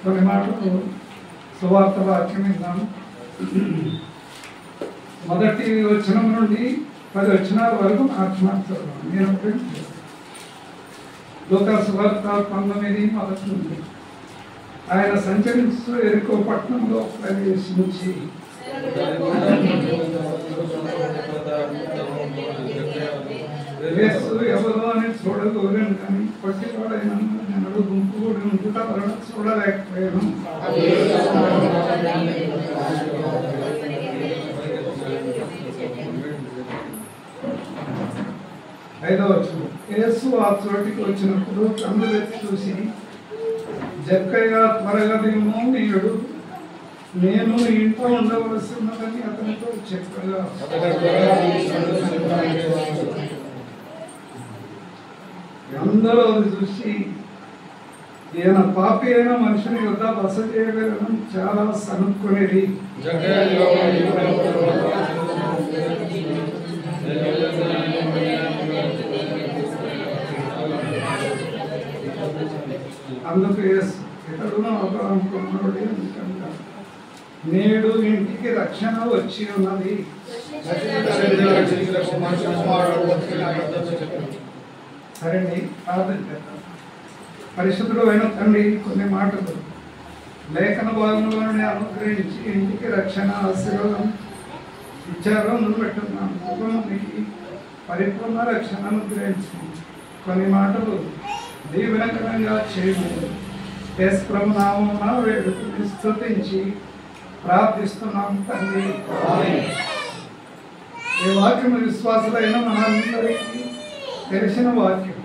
కొన్ని మాటలు సువార్త వాక్యం విన్నాము. మొదటి వచనం నుండి 10 వచనాల వరకు మార్చుతున్నాను. నేను లూకా సువార్త 19 మొదటి నుండి. ఆయన సంచరిస్తూ ఎరికో పట్టణంలో ప్రవేశించి ఎవరో అని చూడగోరాను, కానీ పట్టివాడైన నేను గుంపు కూడా ఉంటుట వలన చూడలేకపోయాను. 5వ వచనం. యేసు ఆ చోటికి వచ్చినప్పుడు కన్నులెత్తి చూసి, జక్కయ్య త్వరగా దిగుము, నీయుడు నేను నీ ఇంట్లో ఉండవలసి ఉన్నదని అతనితో చెప్పగా, అందరూ అది చూసి ఈయన పాపి అయిన మనుషుని యొద్ద బస చేయగలను చాలా సనుక్కునేది. అందుకు ఇతడును అబ్రహాము కుమారుడే, నేడు ఇంటికి రక్షణ వచ్చి ఉన్నది. సరేండి, ప్రార్థన చేద్దాం. పరిశుద్ధుడు అయిన తండ్రి, కొన్ని మాటలు లేఖన భాగంలోనే అనుగ్రహించి ఇంటికి రక్షణ ఆశీర్వాదం ఇచ్చారో నిలబెట్టున్నాం. కుటుంబానికి పరిపూర్ణ రక్షణ అనుగ్రహించి కొన్ని మాటలు దీవెనకరంగా చేయమని యేసు ప్రభు నామమున వేడుకుని స్తుతించి ప్రార్థిస్తున్నాం తండ్రి. ఈ వాక్యం విశ్వాసులైన మనందరికీ తెలిసిన వాక్యం.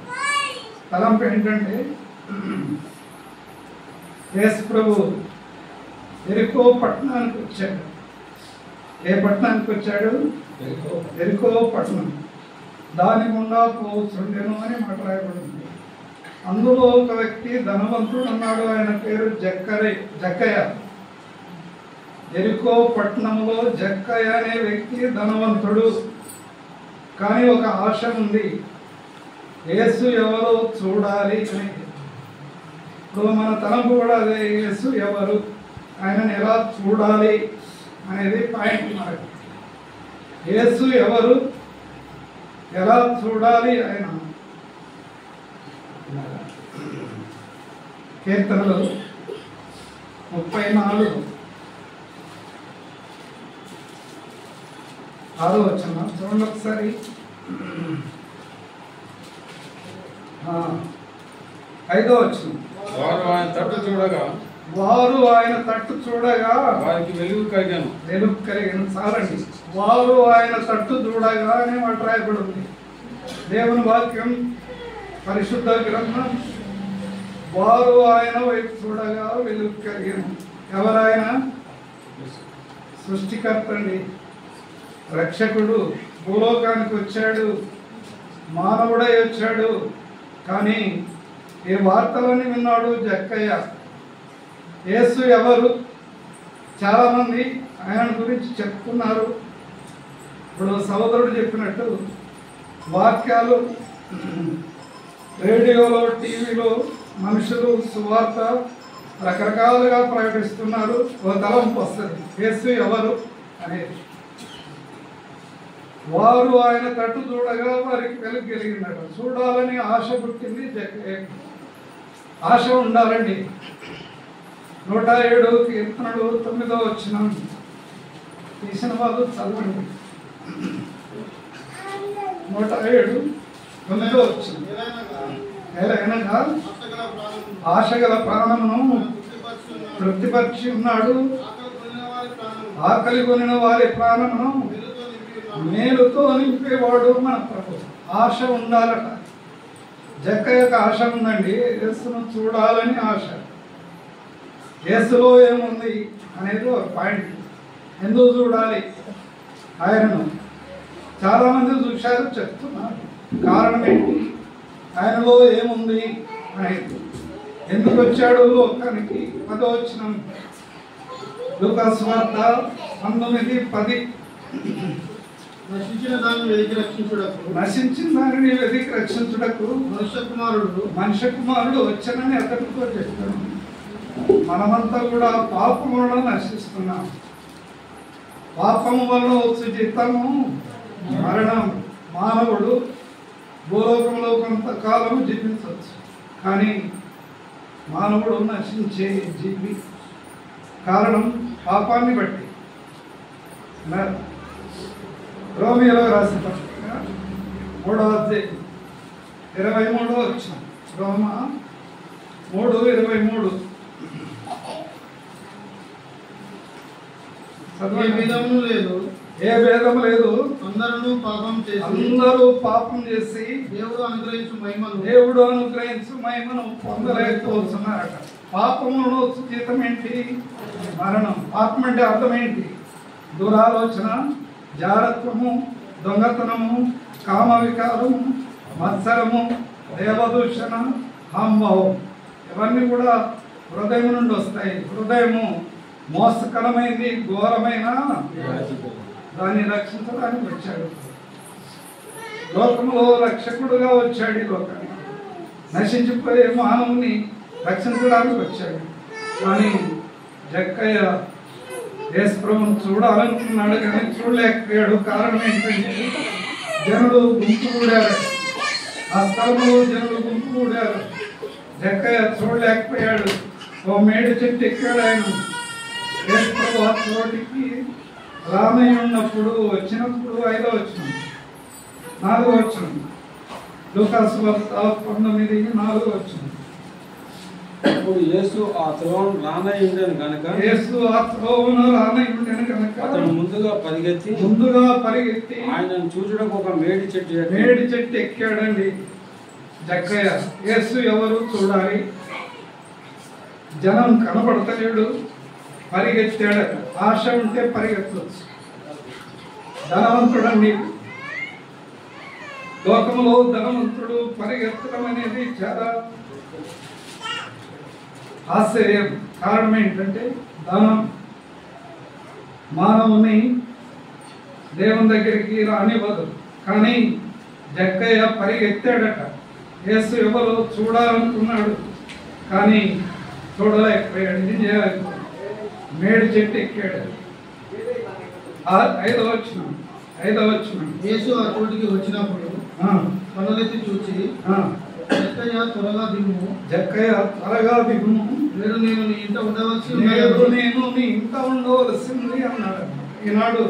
తలంపు ఏంటంటే, యేసు ప్రభు ఎరికో పట్టణానికి వచ్చాడు. ఏ పట్టణానికి వచ్చాడు? ఎరికో పట్టణం. దాని గుండా పోతుండెను అని మాట్లాడబడింది. అందులో ఒక వ్యక్తి ధనవంతుడు అన్నాడు. ఆయన పేరు జక్కయ్య. ఎరికో పట్టణంలో జక్కయ్య అనే వ్యక్తి ధనవంతుడు. కానీ ఒక ఆశ ఉంది, యేసు ఎవరో చూడాలి అని. ఇప్పుడు మన తలంపు కూడా అదే, యేసు ఎవరు, ఆయనను ఎలా చూడాలి అనేది పాయింట్. మనకి యేసు ఎవరు, ఎలా చూడాలి ఆయన. కీర్తనలు 34 6వ వచనం చూడండి ఒకసారి. 5వ వచనం. వారు ఆయన తట్టు చూడగా వారికి వెలుగు కలిగాను. చాలండి. వారు ఆయన తట్టు చూడగా అనే మాట రాయబడి ఉంది. దేవుని వాక్యం, పరిశుద్ధ గ్రంథం. వారు ఆయన వైపు చూడగా వెలుగు కలిగాను. ఎవరాయన? సృష్టికర్త అండి, రక్షకుడు. భూలోకానికి వచ్చాడు, మానవుడై వచ్చాడు. కానీ ఈ వార్తలని విన్నాడు జక్కయ్య. యేసు ఎవరు? చాలామంది ఆయన గురించి చెప్తున్నారు. ఇప్పుడు సహోదరుడు చెప్పినట్టు వాక్యాలు రేడియోలో, టీవీలో మనుషులు సువార్త రకరకాలుగా ప్రకటిస్తున్నారు. ఒక తలంపు వస్తుంది, యేసు ఎవరు అనేది. వారు ఆయన తట్టు చూడగా వారికి వెలుగు కలిగిందట. చూడాలని ఆశ పుట్టింది జక్కయ్య. ఆశ ఉండాలండి. 107 కీర్తనలు 9వ వచనం తీసిన వాళ్ళు చదవండి. 107 9వ వచనం. ఎలాగనగా ఆశగల ప్రాణమును తృప్తిపరిచి ఉన్నాడు, ఆకలి కొనిన వారి ప్రాణమును మేలుతో నింపేవాడు మన ప్రభు. ఆశ ఉండాలట. జక్కయ్యకు ఆశ ఉందండి, యేసును చూడాలని ఆశ. యేసులో ఏముంది అనేది ఒక పాయింట్. ఎందుకు చూడాలి ఆయనను? చాలామంది చూశారు, చెప్తున్నారు. కారణం ఏంటి? ఆయనలో ఏముంది అనేది. ఎందుకు వచ్చాడు లోకానికి? 10వ వచనం. లూకా సువార్త 19:10. నశించిన దానిని వెతికి రక్షించుటకు మనుష్య కుమారుడు వచ్చానని అతడితో చెప్పాను. మనమంతా కూడా పాపము వలన నశిస్తున్నాం. పాపము వలన వచ్చు జీతము మరణం. మానవుడు భూలోకంలో కొంతకాలం జీవించవచ్చు, కానీ మానవుడు నశించే జీవి. కారణం పాపాన్ని బట్టి. రోమియోలో రాసిన పత్రిక 3వ అధ్యాయం 23వ వచనం. రోమా 3:23. ఏ భేదము లేదు, అందరూ పాపం చేసి దేవుడు అనుగ్రహించు మహిమను పొందలేకపోతున్నారట. పాపమును జీతం ఏంటి? మరణం. పాపం అంటే అర్థం ఏంటి? దురాలోచన, జారత్వము, దొంగతనము, కామ వికారము, మత్సరము, దేవదూషణ, హంభవం. ఇవన్నీ కూడా హృదయం నుండి వస్తాయి. హృదయము మోసకరమైంది, ఘోరమైన. దాన్ని రక్షించడానికి వచ్చాడు. లోకంలో రక్షకుడుగా వచ్చాడు. ఈ లోకానికి నశించిపోయే మానవుని రక్షించడానికి వచ్చాడు. కానీ జక్కయ్య యేసుప్రభువును చూడాలనుకున్నాడు, కానీ చూడలేకపోయాడు. కారణం ఏంటంటే జనులు గుంపు కూడారు. ఆ స్థలంలో జనులు గుంపు కూడారు. జక్కయ్య చూడలేకపోయాడు. ఓ మేడి చెట్టు ఎక్కాడు. ఆయన యేసుప్రభు ఆ చోటికి రామయ్య ఉన్నప్పుడు వచ్చినప్పుడు 5వ వచనం 4వ వచనం లూకాసు వార్త 19:4 వచనం. అప్పుడు యేసు ఆ త్రోవను రానయ్య ఉండెను గనుక అతను ముందుగా పరిగెత్తి ఆయనను చూచుటకు ఒక మేడి చెట్టు ఎక్కాడండి. జక్కయ్య యేసు ఎవరు చూడాలి, జనం కనబడతలేడు, పరిగెత్తాడట. ఆశ ఉంటే పరిగెత్తవచ్చు. ధనవంతుడండి. లోకంలో ధనవంతుడు పరిగెత్తడం అనేది చాలా ఆశ్చర్యం. కారణం ఏంటంటే ధనం మానవుని దేవుని దగ్గరికి రానివ్వదు. కానీ జక్కయ్య పరిగెత్తాడట. యేసు ఎవరో చూడాలనుకున్నాడు, కానీ చూడలేకపోయాడు. ఏం చేయాలి? మేడి చెట్టు ఎక్కాడు. 5వ వచనం యేసు ఆ చోటికి వచ్చినప్పుడు కన్నులెత్తి చూచి జక్కయ్య త్వరగా దిగుము, నేను నీ ఇంట ఉండవలసింది అన్నాడు. ఈనాడు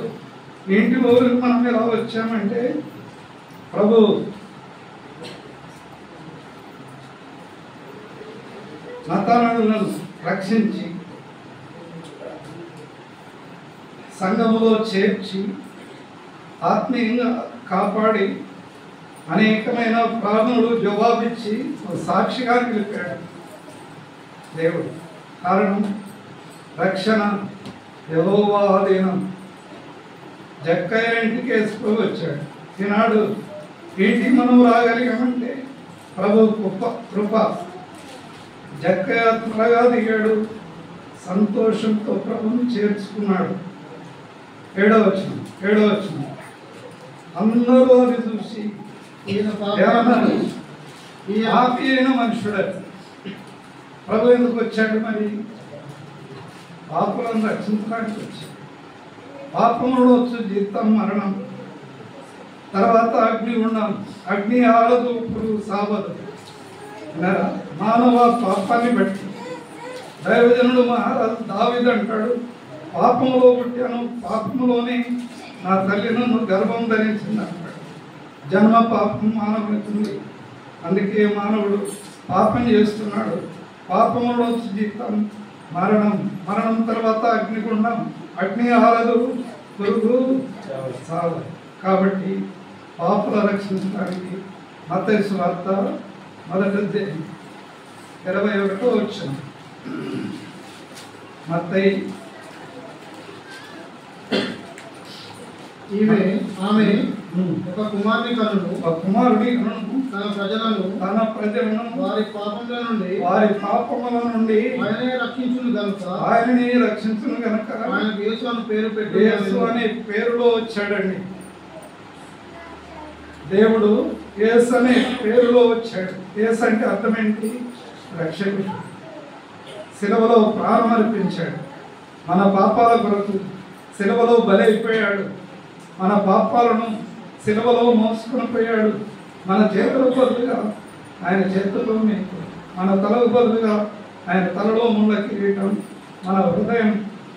ఇంటి ఊరికి మనం ఎలా వచ్చామంటే ప్రభు నతానలను రక్షించి సంఘములో చేర్చి ఆత్మీయంగా కాపాడి అనేకమైన ప్రార్థనలు జవాబిచ్చి సాక్షిగా నిలిపాడు దేవుడు. కారణం రక్షణ యెహోవా ఆధీనం. జక్కయ్య ఇంటికి యేసుప్రభు వచ్చాడు. ఈనాడు ఇంటికి మనం రాగలిగామంటే ప్రభు కృప. జక్కయ్య త్వరగా దిగాడు, సంతోషంతో ప్రభుని చేర్చుకున్నాడు. 7వ వచనం అందరూ అది చూసి పాపి అయిన మనుషుడు ప్రభు ఎందుకు వచ్చాడు? మరి పాపలను రక్షించడానికి వచ్చాడు. పాపములో వచ్చు జీతం మరణం. తర్వాత అగ్నిగుండం. అగ్ని ఆడదు, పురుగు సావదు. మానవ పాపాన్ని బట్టి దైవజనుడు మహారాజు దావీదు అంటాడు, పాపములో పుట్టాను, పాపములోనే నా తల్లి నన్ను గర్భం ధరించింది అంటాడు. జన్మ పాపం మానవునికి ఉంది. అందుకే మానవుడు పాపం చేస్తున్నాడు. పాపములో జీతం మరణం. మరణం తర్వాత అగ్నిగుండం. అగ్ని ఆరదు, పురుగు సావదు. కాబట్టి పాపల రక్షించడానికి మత్తయి సువార్త 1వ అధ్యాయం 21వ వచనం. మత్తయి ఆమె ఒక కుమారుని కనును తన ప్రజలను వారి పాపముల నుండి ఆయనని రక్షించును గనుక ఆయనకు యేసు అని పేరు పెట్టి యేసు అనే పేరులో వచ్చాడండి. దేవుడు యేసు అనే పేరులో వచ్చాడు. యేసు అంటే అర్థం ఏంటి? రక్షకుడు. సిలువలో ప్రాణం అర్పించాడు. మన పాపాల కొరకు సిలువలో బలైపోయాడు. మన పాపాలను సిలువలో మోసుకొని పోయాడు. మన చేతుల బదులుగా ఆయన చేతుల్లో మీకు, మన తలకు బదులుగా ఆయన తలలో ముళ్ళ కిరీటం. మన హృదయం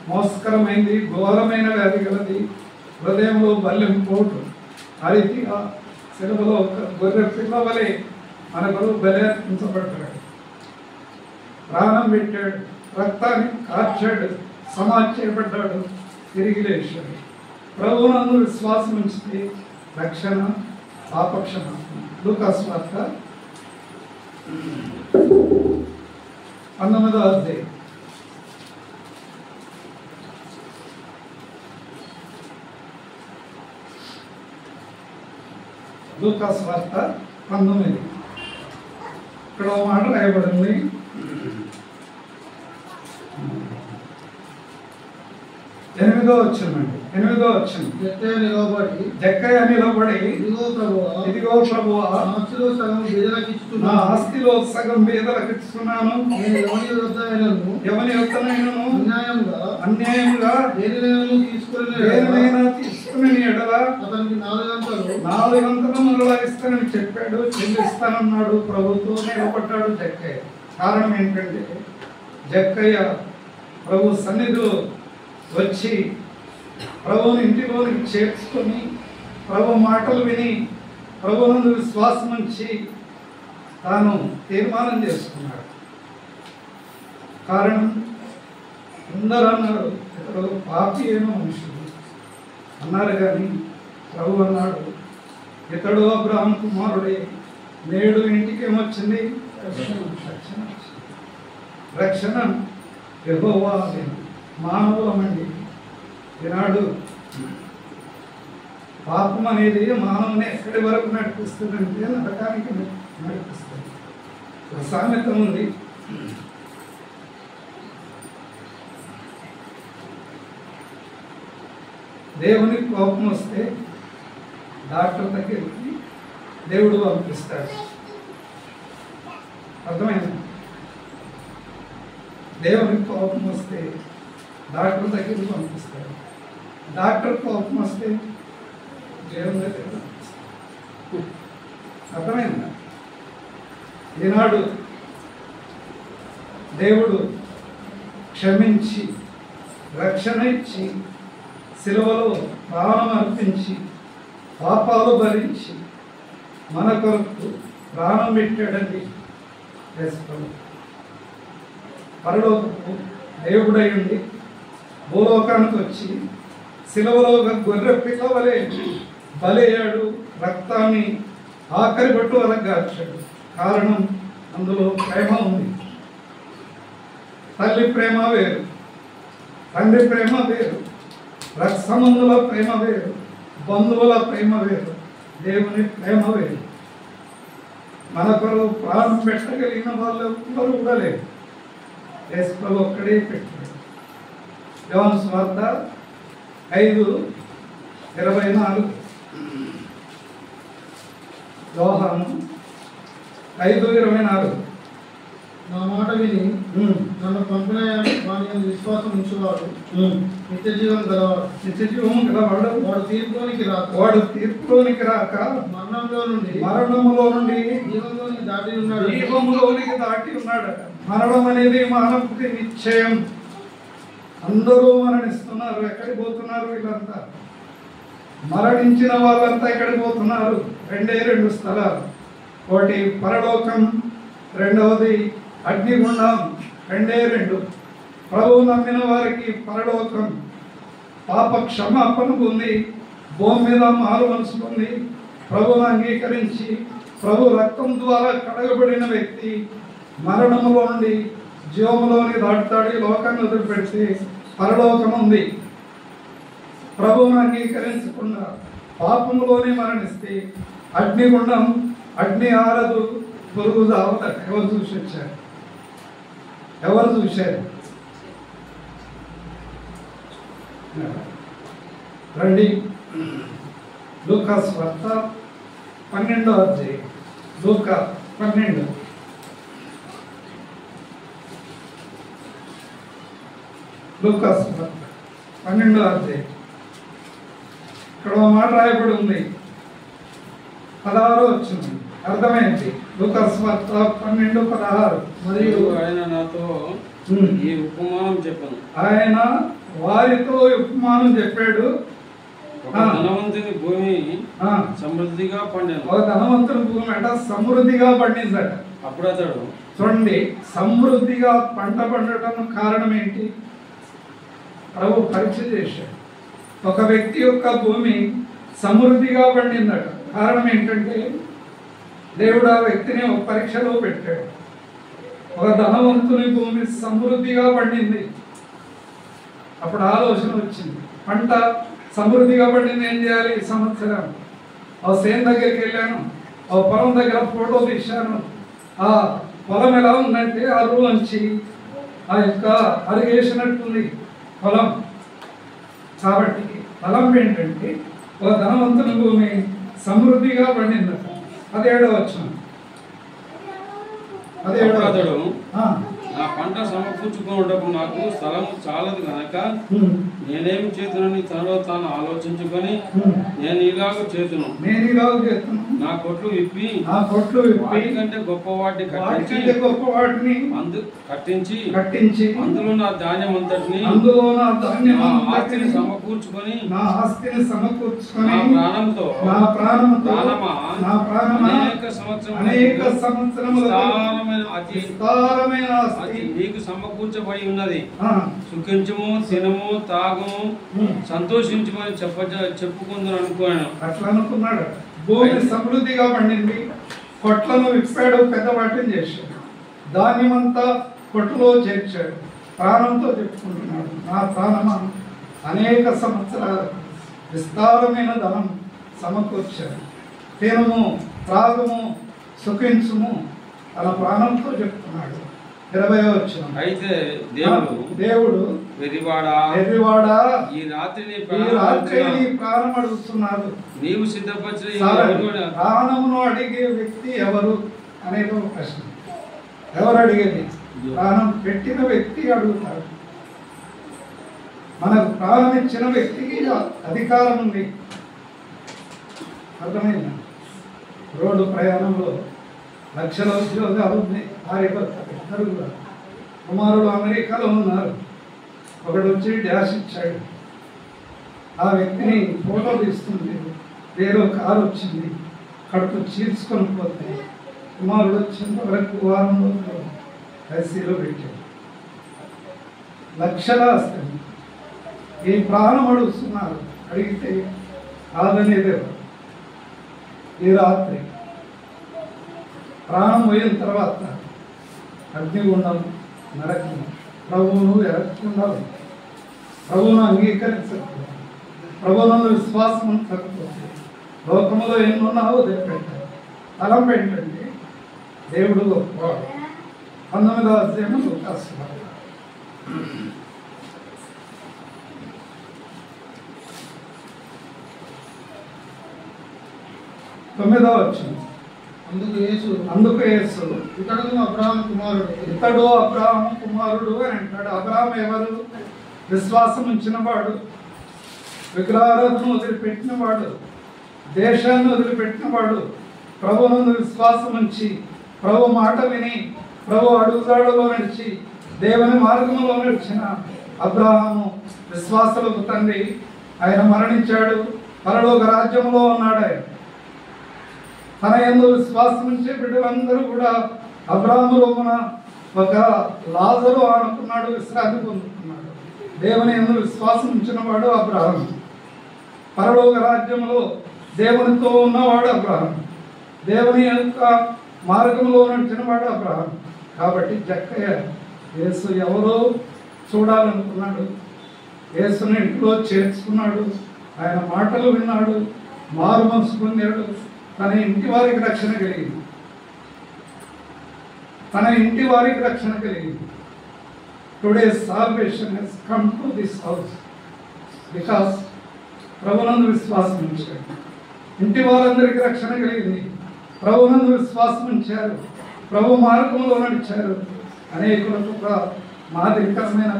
మోసకరమైంది, ఘోరమైన వ్యాధి గలది, హృదయంలో బల్యం పోటు. ఆ రీతిగా సిలువలో ఒక గొర్రె పిల్లవలే మన కొరకు బలి అర్పించబడ్డాడు. ప్రాణం పెట్టాడు, రక్తాన్ని కార్చాడు, సమాధి చేయబడ్డాడు, తిరిగి లేచాడు. ప్రభువునందు విశ్వాసం ఉంచితే రక్షణ, పాపక్షమాపణ. లూకాసు వార్త 19వ అధ్యాయం. లూకాసు వార్త 19. ఇక్కడ ఒక మాట రాయబడింది. 8వ వచనం. జక్కయ్య నిలబడి ఇదిగో ప్రభువా, నా ఆస్తిలో సగం బీదలకు ఇస్తున్నాను. ఎవని యొద్దనైనను అన్యాయంగా దేనినైనా తీసుకుని ఎడల అతనికి 4 గంటలు మరలా ఇస్తానని చెప్పాడు. చెల్లిస్తానన్నాడు. ప్రభుతో నిలబడ్డాడు జక్కయ్య. కారణం ఏంటంటే జక్కయ్య ప్రభు సన్నిధిలో వచ్చి ప్రభువుని ఇంటిలోనికి చేర్చుకొని ప్రభు మాటలు విని ప్రభువునందు విశ్వాసం ఉంచి తాను తీర్మానం చేసుకున్నాడు. కారణం అందరూ అన్నారు ఇతడు పాపి ఏమో మనుషుడు అన్నారు, కానీ ప్రభు అన్నాడు ఇతడు అబ్రహాం కుమారుడే, నేడు ఇంటికి ఏమొచ్చింది? రక్షణ యెహోవా మానవులమండి. ఈనాడు పాపం అనేది మానవుని ఎక్కడి వరకు నడిపిస్తుందంటే నరకానికి నడిపిస్తుంది. ఒక సామెత ఉంది, దేవునికి కోపం వస్తే డాక్టర్ దగ్గరికి దేవుడు పంపిస్తాడు. అర్థమైంది? దేవునికి కోపం వస్తే డాక్టర్ దగ్గరికి పంపిస్తాడు. డాక్టర్ కోపం వస్తే దేవుని దగ్గరికి పంపిస్తాడు. అర్థమైందా? ఈనాడు దేవుడు క్షమించి రక్షణ ఇచ్చి సిలువలో ప్రాణం అర్పించి పాపాలు భరించి మన కొరకు ప్రాణం పెట్టాడండి. పరలోకపు దేవుడై ఉండి భూలోకానికి వచ్చి సిలువలో గొర్రె పిల్లవలే బలయ్యాడు. రక్తాన్ని ఆఖరి పట్టు వరకు గార్చాడు. కారణం అందులో ప్రేమ ఉంది. తల్లి ప్రేమ వేరు, తండ్రి ప్రేమ వేరు, రక్తసంబంధుల ప్రేమ వేరు, బంధువుల ప్రేమ వేరు, దేవుని ప్రేమ వేరు. మన కొరకు ప్రాణం పెట్టగలిగిన వాళ్ళు ఎవ్వరు కూడా లేరు. యేసు ఒక్కడే పెట్టాడు. యోహాను సువార్త 5:24. యోహాను 5:24. నా మాట విని నన్ను పంపిన వాని విశ్వాసం ఉంచేవాడు నిత్య జీవం గలవాడు. నిత్య జీవం గలవాడు. వాడు తీర్పులోనికి రాక మరణములో నుండి జీవంలోనికి దాటి ఉన్నాడు. జీవంలోనికి దాటి ఉన్నాడు. మరణం అనేది మానవుడికి నిశ్చయం. అందరూ మరణిస్తున్నారు. ఎక్కడికి పోతున్నారు వీళ్ళంతా? మరణించిన వాళ్ళంతా ఎక్కడికి పోతున్నారు? 2 స్థలాలు. ఒకటి పరలోకం, రెండవది అగ్నిగుండం. 2 ప్రభువు నమ్మిన వారికి పరలోకం పాప క్షమాపణ ఉంది. భూమి మీద మారు మనసు ఉంది. ప్రభువును అంగీకరించి ప్రభు రక్తం ద్వారా కడగబడిన వ్యక్తి మరణములో నుండి జీవములోని దాటుతాడు. ఈ లోకాన్ని వదిలిపెడితే పరలోకం ఉంది. ప్రభువును అంగీకరించకుండా పాపములోనే మరణిస్తే అగ్నిగుండం. అగ్ని ఆరదు, పొరుగు దావత. ఎవరు చూసి వచ్చారు? ఎవరు చూశారు? రండి. లూకాసు వార్త 12వ అధ్యాయం. లూకా 12. లూకాసు వార్త 12వ అధ్యాయం. ఇక్కడ ఒక మాట రాయబడి ఉంది, 16వ వచనం. అర్థమైంది. లూకాసు వార్త 12:16. మరియు ఆయన నాతో ఈ ఉపమానం చెప్పాను. ఆయన వారితో ఉపమానం చెప్పాడు. ఒక ధనవంతుని భూమి సమృద్ధిగా పండాను. ఒక ధనవంతుని భూమి అట సమృద్ధిగా పండిందట. అప్పుడు అతడు చూడండి, సమృద్ధిగా పంట పండటం కారణం ఏంటి? ప్రభు పరీక్ష చేశాడు. ఒక వ్యక్తి యొక్క భూమి సమృద్ధిగా పండిందట. కారణం ఏంటంటే దేవుడు ఆ వ్యక్తిని ఒక పరీక్షలో పెట్టాడు. ఒక ధనవంతుని భూమి సమృద్ధిగా పండింది. అప్పుడు ఆలోచన వచ్చింది, పంట సమృద్ధిగా పండింది, ఏం చేయాలి? ఈ సంవత్సరం ఆ సేన్ దగ్గరికి వెళ్ళాను, ఆ పొలం దగ్గర ఫోటో తీశాను. ఆ పొలం ఎలా ఉందంటే అరువులోంచి ఆ యొక్క అరిగేసినట్టుంది పొలం. కాబట్టి పొలం ఏంటంటే ఒక ధనవంతుని భూమి సమృద్ధిగా పండిందట. 17వ వచనం. అతడు నా పంట సమకూర్చుకున్నప్పుడు నాకు స్థలం చాలదు కనుక నేనేమి చేతునని తనలో తాను ఆలోచించుకొని నేను ఇలాగ చేతును, నా కొట్లు విప్పి వాటికంటే గొప్ప వాటిని కట్టించి అందులో నా ధాన్యం అంతటిని ఆస్తిని సమకూర్చుకొని నా ప్రాణంతో అనేక సంవత్సరముల నీకు సమకూర్చబడి ఉన్నది. సుఖించము, తినము, తాగము, సంతోషించమని చెప్పుకుందని అనుకున్నాను. అట్లా అనుకున్నాడు. భూమి సమృద్ధిగా పండింది. కొట్లను విప్పాడు, పెద్ద వాటిని చేశాడు. ధాన్యమంతా కొట్టులో చేర్చాడు. ప్రాణంతో చెప్పుకుంటున్నాడు, నా ప్రాణమా అనేక సంవత్సరాల విస్తారమైన ధనం సమకూర్చాడు. తినము, త్రాగము, సుఖించుము తన ప్రాణంతో చెప్తున్నాడు. 20వ వచనం. అయితే దేవుడు వెర్రివాడా, ఈ రాత్రి నీ ప్రాణం అడుగుతున్నాడు. నీవు సిద్ధపరిచిన ప్రాణమును అడిగే వ్యక్తి ఎవరు అనేది ఒక ప్రశ్న. ఎవరు అడిగేది? ప్రాణం పెట్టిన వ్యక్తి అడుగుతాడు. మనకు ప్రాణం ఇచ్చిన వ్యక్తికి అధికారం ఉంది. అర్థమైందా? రోడ్డు ప్రయాణంలో లక్షల ఉద్యోగాలు ఉన్నాయి. భార్య భర్త ఇద్దరు కూడా. కుమారుడు అమెరికాలో ఉన్నారు. ఒకడు వచ్చి డ్యాష్ ఇచ్చాడు. ఆ వ్యక్తిని ఫోటో తీస్తుంది. వేరే కారు వచ్చింది, కడుపు చీల్చుకొని పోతే కుమారుడు వచ్చేంత వరకు వారం రోజులు ఐసీలో పెట్టాడు. లక్షల వస్తుంది. ఈ ప్రాణం అడుగుతున్నారు. అడిగితే కాదనేదే. ఈ రాత్రి ప్రాణం పోయిన తర్వాత అగ్నిగుండం, నరకం, ప్రభువును ఎరగకుండాలి. ప్రభువును అంగీకరించకపోతే, ప్రభువును విశ్వాసం తగ్గిపోతే లోకంలో ఎన్నున్నావో పెట్టారు. తలం ఏంటంటే దేవుడు గొప్పవాడు. 19వ అధ్యాయం లూకాసు వార్త. 9వ వచనం. అందుకు యేసు ఇతడు అబ్రహాము కుమారుడు అని అంటాడు. అబ్రహాము ఎవరు? విశ్వాసం ఉంచినవాడు, విగ్రహారాధన వదిలిపెట్టినవాడు, దేశాన్ని వదిలిపెట్టినవాడు, ప్రభువునందు విశ్వాసం ఉంచి ప్రభు మాట విని ప్రభు అడుగుజాడలో నడిచి దేవుని మార్గంలో నడిచిన అబ్రహాము విశ్వాసులకు తండ్రి. ఆయన మరణించాడు, పరలోక రాజ్యంలో ఉన్నాడు. ఆయన తన యందు విశ్వాసం ఉంచే బిడ్డలందరూ కూడా అబ్రహాము రోమున ఒక లాజరు అనుకున్నాడు, విశ్రాంతి పొందుతున్నాడు. దేవుని యందు విశ్వాసం ఉంచిన వాడు అబ్రహాము. పరలోక రాజ్యంలో దేవునితో ఉన్నవాడు అబ్రహాము. దేవుని యొక్క మార్గంలో నడిచిన వాడు అబ్రహాము. కాబట్టి జక్కయ్య యేసు ఎవరో చూడాలనుకున్నాడు. యేసుని ఇంట్లో చేర్చుకున్నాడు. ఆయన మాటలు విన్నాడు, మారు మనసు పొందాడు. తన ఇంటి వారికి రక్షణ కలిగింది. Today's salvation has come to this house because ప్రభునందు విశ్వాసం ఉంచాడు. ఇంటి వారందరికీ రక్షణ కలిగింది. ప్రభునందు విశ్వాసం ఉంచారు, ప్రభు మార్గంలో నడిచారు. అనేకులకు ఒక మాదిరికరమైన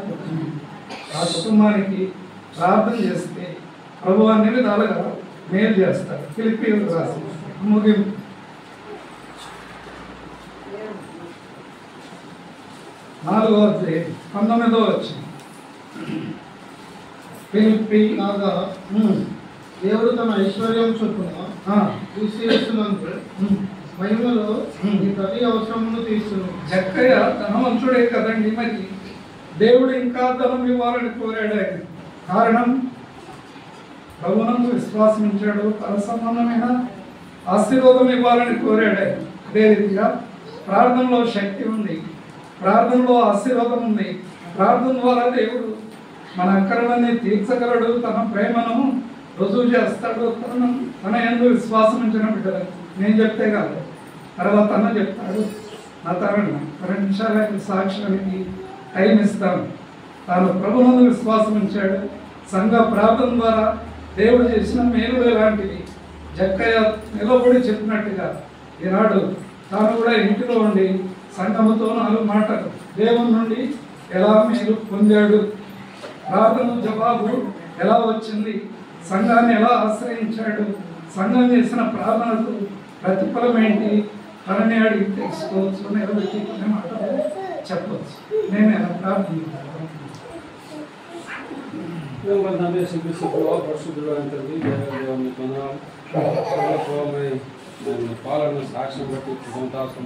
ఆ కుటుంబానికి ప్రార్థన చేస్తే ప్రభు అన్ని విధాలుగా మేలు చేస్తాడు. ఫిలిప్పీయులకు రాసి ముగింపు. నాలుగో అధ్యాయం 19వ వచనం. ఫిలిప్పీ కాగా దేవుడు తన ఐశ్వర్యం చొప్పున క్రీస్తునందు మహిమలో నీ ప్రతి అవసరమును తీర్చును. జక్కయ్య ధనవంతుడే కదండి, మరి దేవుడు ఇంకా ధనం ఇవ్వాలని కోరాడు ఆయన. కారణం ప్రభువునందు విశ్వాసం ఉంచాడు, తన సంబంధమైన ఆశీర్వాదం ఇవ్వాలని కోరాడు ఆయన. అదే రీతిగా ప్రార్థనలో శక్తి ఉంది, ప్రార్థనలో ఆశీర్వాదం ఉంది. ప్రార్థన ద్వారా దేవుడు మన అక్కరలన్నీ తీర్చగలడు, తన ప్రేమను రుజువు చేస్తాడు. తన యందు విశ్వాసం ఉంచిన బిడ్డలు నేను చెప్తే కాదు, తర్వాత అన్న చెప్తాడు. నా తరుణ 2 నిమిషాలకి సాక్ష్యానికి టైం ఇస్తాను. తాను ప్రభువునందు విశ్వాసం ఉంచాడు. సంఘ ప్రార్థన ద్వారా దేవుడు చేసిన మేలు ఎలాంటివి. జక్కయ్య నిలబడి చెప్పినట్టుగా ఈనాడు తాను కూడా ఇంటిలో ఉండి సంఘముతో 4 మాటలు దేవుని నుండి ఎలా మేలు పొందాడు, ప్రార్థన జవాబు ఎలా వచ్చింది, సంఘాన్ని ఎలా ఆశ్రయించాడు, సంఘం చేసిన ప్రార్థనకు ప్రతిఫలం ఏంటి, తనని అడిగి తెలుసుకోవచ్చు, నిలబెట్టి కొన్ని మాటలు చెప్పవచ్చు. నేను ఎలా ప్రార్థించాను. తండ్రి పరిశుద్ధుడు అంటుంది పాలన సాక్ష్యం బట్టి సంతాసం.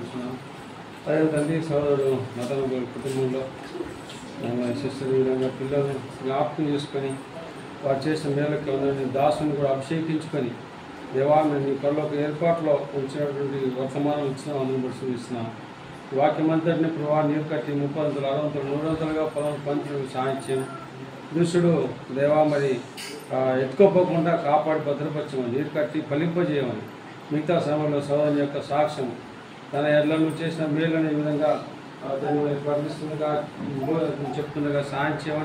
అదే తండ్రి సోదరుడు మతన కుటుంబంలో సిస్టర్ విధంగా పిల్లలను జ్ఞాపకం చేసుకొని వారు చేసిన మేళకి ఉందని దాసుని కూడా అభిషేకించుకొని దేవాన్ని నీ కళ్ళకు ఏర్పాట్లో ఉంచినటువంటి వర్తమానం ఇచ్చిన అందుని బట్టి చూపిస్తున్నాం. వాక్యం అంతటిని ప్రభావ నీరు కట్టి 30 60 100గా పొలం పంచడం సాహిత్యం దుష్టుడు దేవా మరి ఎత్తుకోపోకుండా కాపాడి భద్రపరచమని, నీరు కట్టి ఫలింపజేయమని, మిగతా సమయంలో సోదరుని యొక్క సాక్ష్యం తన ఎడ్లను చేసిన మేలు అనే విధంగా దాన్ని వర్ణిస్తుండగా చెప్తుండగా సాయం చేయమని